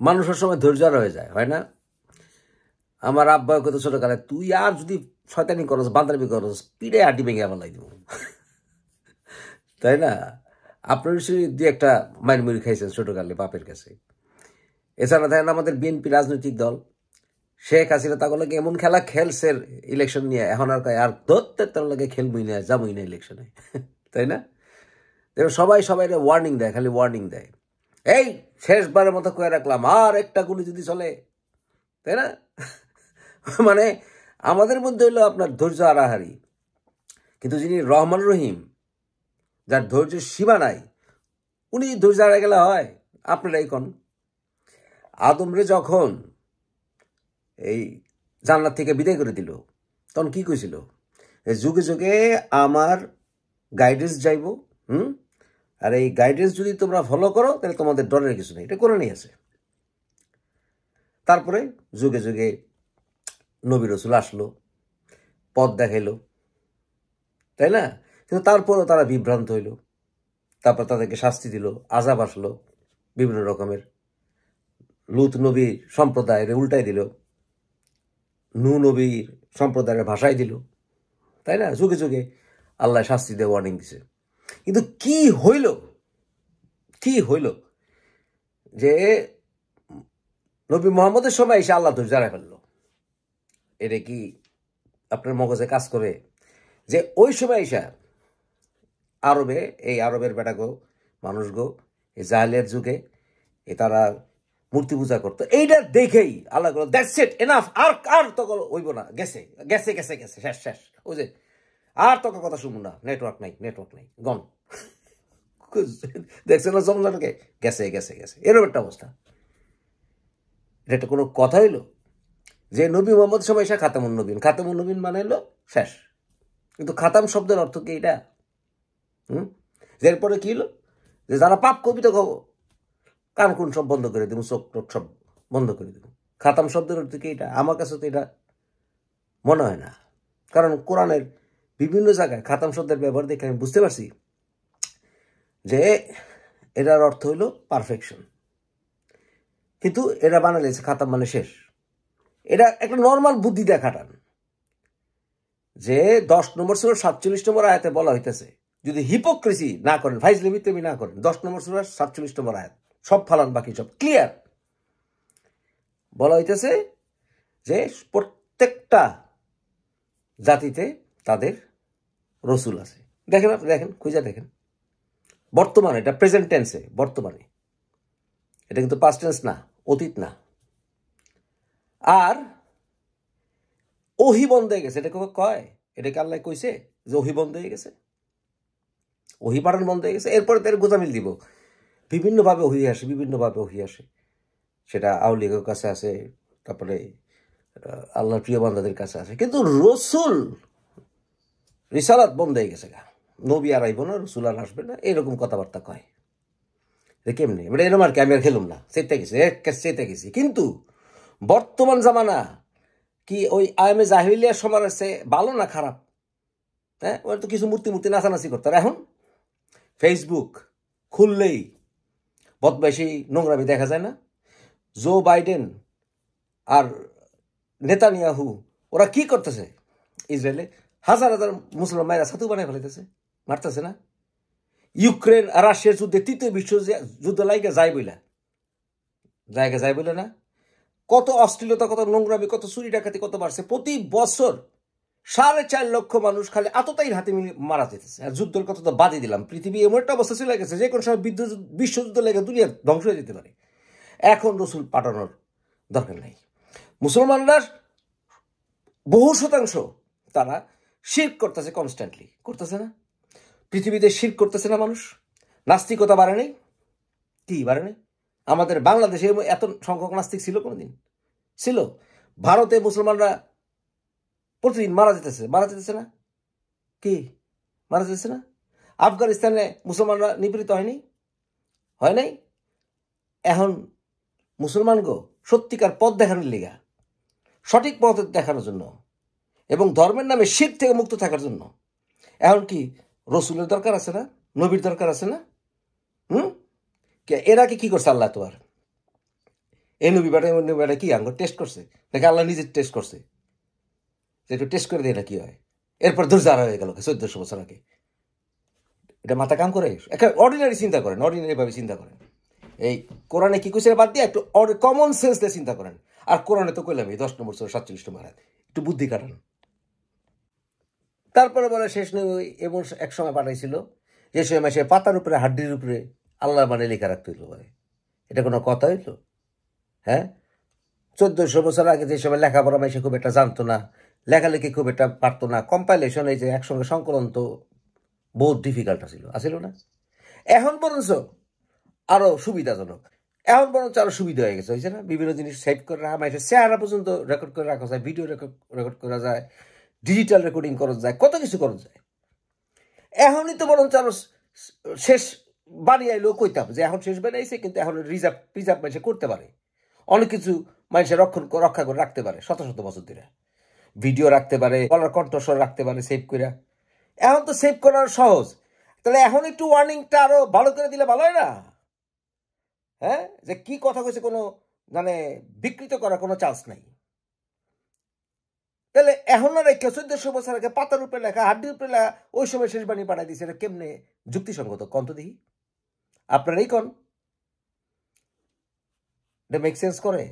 মানুষের সময় ধৈর্য হয়ে যায়, হয় না? আমার আব্বা কত ছোটকালে, তুই আর যদি শয়তানি করস, বান্দামি করস, পিড়ে আটি ভেঙে ফেলাই দিব, তাই না? আপনার দুই একটা মাইরমুড়ি খাইছেন ছোটকালে বাপের কাছে। এছাড়া দেখেন আমাদের বিএনপি রাজনৈতিক দল, শেখ হাসিনা তাগুলোকে এমন খেলা খেলছে ইলেকশন নিয়ে, এখন আর আর ধরতে তার লাগে খেলবই না, যাবই না ইলেকশনে, তাই না? সবাই সবাই ওয়ার্নিং দেয়, খালি ওয়ার্নিং দেয়, এই শেষবারের মতো কয়ে রাখলাম, আর একটা গুলি যদি চলে, তাই না? মানে আমাদের মধ্যে হইলো আপনার ধৈর্য আড়াহারি, কিন্তু যিনি রহমান রহিম, যার ধৈর্যের সীমা নাই, উনি ধৈর্য হারা গেলে হয়? আপনারাই কোন আদমরে যখন এই জান্নাত থেকে বিদায় করে দিল, তখন কি কইছিল? যুগে যুগে আমার গাইডেন্স যাইব, আর এই গাইডেন্স যদি তোমরা ফলো করো তাহলে তোমাদের ডরের কিছু নেই, এটা করে নিয়ে আছে। তারপরে যুগে যুগে নবী রসুল আসলো, পথ দেখাইলো, তাই না? কিন্তু তারপরেও তারা বিভ্রান্ত হইল, তারপর তাদেরকে শাস্তি দিল, আযাব আসলো বিভিন্ন রকমের, লুত নবীর সম্প্রদায়ের উল্টাই দিল, নূ নবীর সম্প্রদায়ের ভাষায় দিল, তাই না? যুগে যুগে আল্লাহ শাস্তি দিয়ে ওয়ার্নিং দিছে। কিন্তু কি হইল, কি হইল যে নবী মোহাম্মদের সময় এসে আল্লাহ ধৈর্য হারায় ফেললো? এটা কি আপনার মগজে কাজ করে? যে ওই সময় এসে আরবে, এই আরবের বেটাগো মানুষগো এই জাহেলের যুগে তারা মূর্তি পূজা করতো, এইটা দেখেই আল্লাহ বলল, দ্যাটস ইট, এনাফ, আর আর তো হইব না, গেছে গেছে গেছে গেছে, শেষ শেষ, ওই যে আর তোকে কথা শুনবো না, নেটওয়ার্ক নাই, নেটওয়ার্ক নাই, গন। দেখছে না জমলাটাকে, গেছে গেছে গেছে, এরকম একটা অবস্থা। এটা একটা কোনো কথা হইলো? যে নবী মোহাম্মদ সময় এসে খাতামুন নবীন, খাতামুন নবীন মানে হলো শেষ। কিন্তু খাতাম শব্দের অর্থ কি এটা? এরপরে কি হলো? যে যারা পাপ করবি তো কান কুন সব বন্ধ করে দেবো, চোখ টোক সব বন্ধ করে দেবো। খাতাম শব্দের অর্থ কি এটা? আমার কাছে তো এটা মনে হয় না, কারণ কোরআনের বিভিন্ন জায়গায় খাতাম শব্দের ব্যবহার দেখে আমি বুঝতে পারছি যে এটার অর্থ হইল পারফেকশন, কিন্তু এটা বানালেছে খাতাম মানে শেষ। এটা একটা নর্মাল বুদ্ধি দেখাটান যে 10 নম্বর সূরা 47 নম্বর আয়াতে বলা হইতেছে, যদি হিপোক্রেসি না করেন, ফাইজলামি তুমি না করেন, 10 নম্বর সূরা 47 নম্বর আয়াত, সব ফালান, বাকি সব ক্লিয়ার। বলা হইতেছে যে প্রত্যেকটা জাতিতে তাদের রসুল আছে। দেখেন, আপনি দেখেন, খুঁজে দেখেন, বর্তমানে, এটা প্রেজেন্ট টেন্সে, বর্তমানে, এটা কিন্তু পাস্ট টেন্স না, অতীত না। আর ওহি বন্ধ হয়ে গেছে, এটা কয়, এটাকে আল্লাহ কইছে যে ওহি বন্ধ হয়ে গেছে, ওহি পাঠানো বন্ধ হয়ে গেছে। এরপরে তার গোজামিল দিব, বিভিন্নভাবে ওহি আসে, বিভিন্নভাবে ওহি আসে, সেটা আউলিয়ার কাছে আছে, তারপরে আল্লাহর প্রিয় বান্দাদের কাছে আছে, কিন্তু রসুল রিসালাত বন্ধ হয়ে গেছে গা, নবী আর আইব না, রসুল আর আসবে না, এরকম কথাবার্তা কয়। কেমনি মানে এরকম আর কি, আমি আর খেলুম না, চেতে গেছি, চেতে গেছি। কিন্তু বর্তমান জামানা কি ওই আয়ামে জাহিলিয়ার সময় আছে ভালো না খারাপ? হ্যাঁ, ওরা তো কিছু মূর্তি মূর্তি নাচানাচি করতো, আর এখন ফেসবুক খুললেই বদমাইশি নোংরামি দেখা যায় না? জো বাইডেন আর নেতানিয়াহু ওরা কি করতেছে? ইসরায়েলে হাজার হাজার মুসলমান মায়েরা ছাতু বানায় ফেলাইতেছে, মারতেছে না? ইউক্রেন আর রাশিয়ার যুদ্ধে, তৃতীয় বিশ্ব যুদ্ধ লাইগা যায় বইলা, জায়গা যায় বলে না? কত অশ্লীলতা, কত নোংরামি, কত চুরি ডাকাতি কত বাড়ছে। প্রতি বছর 4.5 লক্ষ মানুষ খালি আততায়ীর হাতে মারা যেতেছে। আর যুদ্ধের কথা তো বাদই দিলাম, পৃথিবী এমন একটা অবস্থা চলে গেছে যে কোনো সময় বিশ্বযুদ্ধ লেগে দুনিয়া ধ্বংস হয়ে যেতে পারে। এখন রসুল পাঠানোর দরকার নাই। মুসলমানরা বহু শতাংশ তারা শিরক করতেছে, কনস্ট্যান্টলি করতেছে না? পৃথিবীতে শিরক করতেছে না মানুষ? নাস্তিকতা বাড়ে নেই? কি বাড়ে নেই? আমাদের বাংলাদেশে এত সংখ্যক নাস্তিক ছিল কোনোদিন? ছিল? ভারতে মুসলমানরা প্রতিদিন মারা যেতেছে না? কি মারা যেতেছে না? আফগানিস্তানে মুসলমানরা নিপীড়িত হয়নি? হয় নাই? এখন মুসলমানগো সত্যিকার পথ দেখানোর লিগা, সঠিক পথ দেখানোর জন্য এবং ধর্মের নামে শিরক থেকে মুক্ত থাকার জন্য এখন কি রসুলের দরকার আছে না? নবীর দরকার আছে না? এরা কি করছে আল্লাহ? তোমার এই নবীবাটা কি আঙ্গ টেস্ট করছে নাকি আল্লাহ নিজে টেস্ট করছে যে একটু টেস্ট করে দিয়ে না কি হয় এরপর দুর্জার হয়ে গেল 1400 বছর আগে এটা মাথা কাম করে একটা অর্ডিনারি চিন্তা করেন অর্ডিনারি ভাবে চিন্তা করেন এই কোরআনে কি কইছে বাদ দিয়ে একটু কমন সেন্স দিয়ে চিন্তা করেন আর কোরআনে তো কইলাম 10 নম্বর 47 নম্বর একটু বুদ্ধি কাটান তারপরে বলে শেষ নেই এমন এক সময় পাঠাইছিল যে সময় সে পাতার উপরে হাড্ডির উপরে আল্লাহ মানে লেখা রাখতে হইলো বলে এটা কোনো কথা হইল হ্যাঁ 1400 বছর আগে যে সময় লেখাপড়া সে খুব একটা জানতো না লেখালেখি খুব একটা পারতো না কম্পাইলেশন এই যে একসঙ্গে সংকলন তো বহুত ডিফিকাল্ট আসিল না এখন বরঞ্চ আরো সুবিধাজনক এখন বরঞ্চ আরো সুবিধা হয়ে গেছে হয়েছে না বিভিন্ন জিনিস সেভ করে রাখা মাইসে চেহারা পর্যন্ত রেকর্ড করে রাখা যায় ভিডিও রেকর্ড করা যায় ডিজিটাল রেকর্ডিং করা যায় কত কিছু করা যায় এখনই তো বরঞ্চ আরো শেষ বাড়ি আইলেও কইতাম যে এখন শেষ বানিয়েছে কিন্তু এখন রিজার্ভ মানুষে করতে পারে অনেক কিছু মানুষের রক্ষা করে রাখতে পারে শত শত বছর ধরে ভিডিও রাখতে পারে গলার কণ্ঠস্বর রাখতে পারে সেভ করে এখন তো সেভ করার সহজ তাহলে এখন একটু ওয়ার্নিংটা আরো ভালো করে দিলে ভালো হয় না হ্যাঁ যে কি কথা কইছে কোনো মানে বিকৃত করার কোনো চান্স নাই তাহলে এখন না রেখে 1400 বছর আগে পাতার উপরে লেখা হাড্ডির উপরে লেখা ওই সময় শেষ বাণী পাঠাই দিচ্ছে এটা কেমনে যুক্তিসঙ্গত কন্ত দেখি আপনারাই কন এটা মেক সেন্স করে